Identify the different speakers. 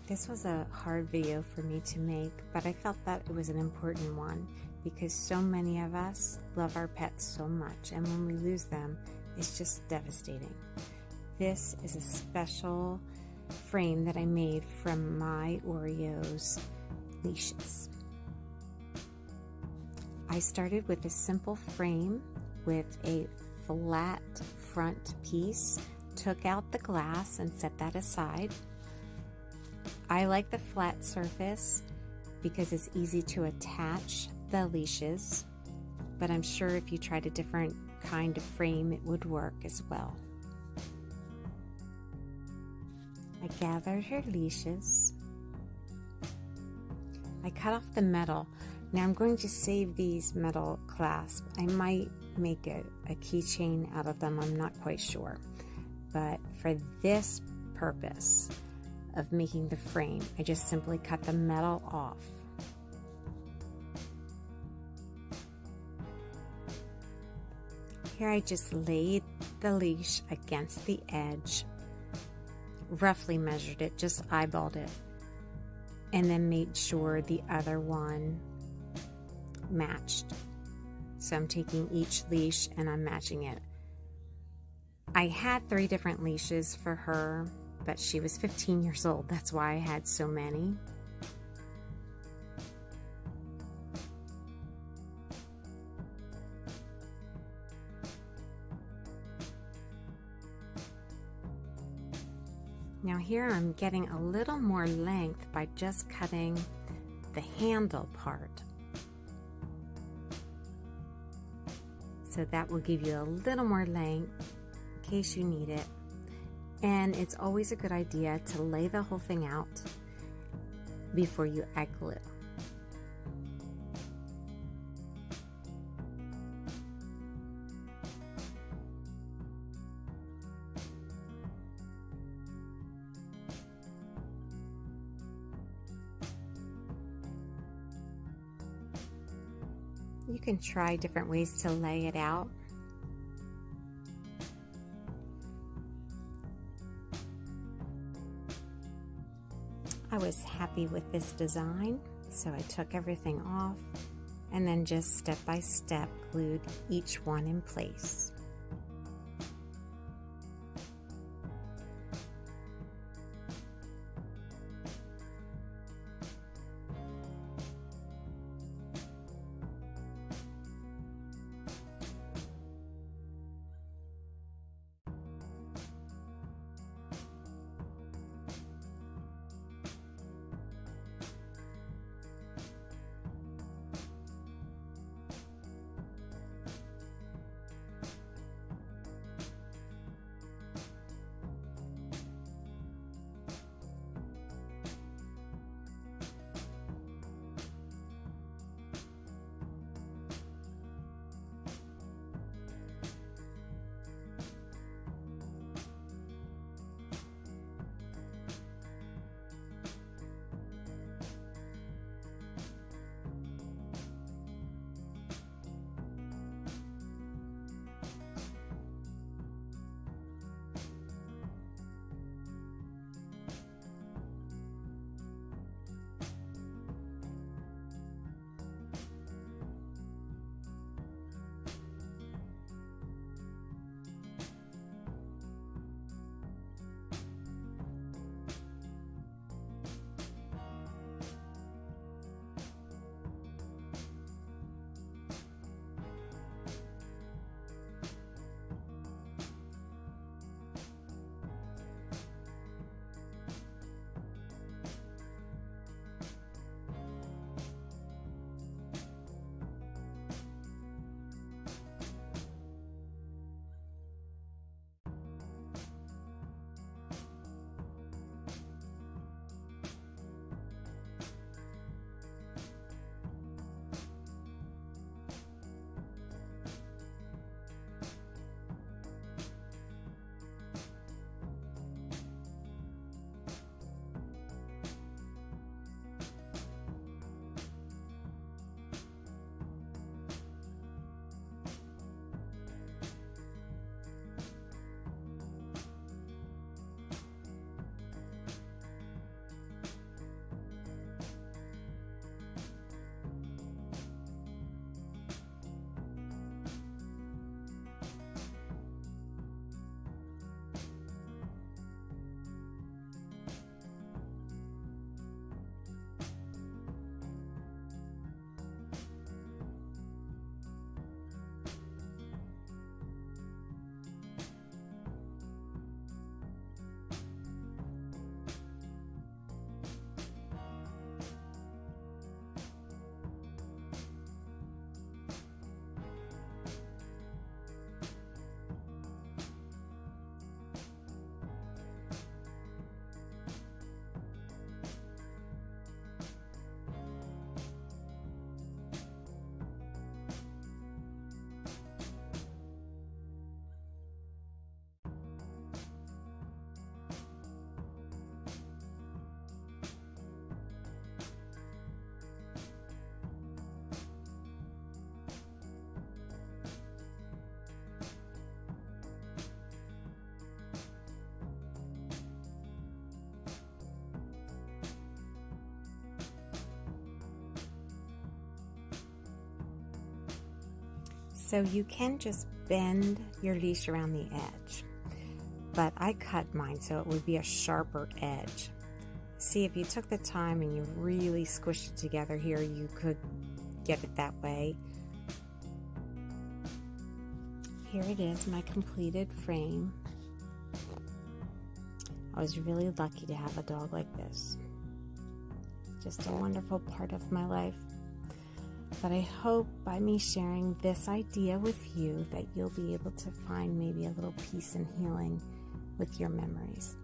Speaker 1: This was a hard video for me to make, but I felt that it was an important one because so many of us love our pets so much, and when we lose them, it's just devastating. This is a special frame that I made from my Oreos leashes. I started with a simple frame with a flat front piece, took out the glass and set that aside. I like the flat surface because it's easy to attach the leashes, but I'm sure if you tried a different kind of frame, it would work as well. I gathered her leashes. I cut off the metal. Now I'm going to save these metal clasps. I might make a keychain out of them, I'm not quite sure. But for this purpose of making the frame, I just simply cut the metal off. Here I just laid the leash against the edge, roughly measured it, just eyeballed it, and then made sure the other one matched. So I'm taking each leash and I'm matching it. I had 3 different leashes for her, but she was 15 years old. That's why I had so many. Now here I'm getting a little more length by just cutting the handle part. So that will give you a little more length in case you need it. And it's always a good idea to lay the whole thing out before you add glue. You can try different ways to lay it out. I was happy with this design, so I took everything off and then just step by step glued each one in place. So you can just bend your leash around the edge, but I cut mine so it would be a sharper edge. See, if you took the time and you really squished it together here, you could get it that way. Here it is, my completed frame. I was really lucky to have a dog like this. Just a wonderful part of my life. But I hope by me sharing this idea with you that you'll be able to find maybe a little peace and healing with your memories.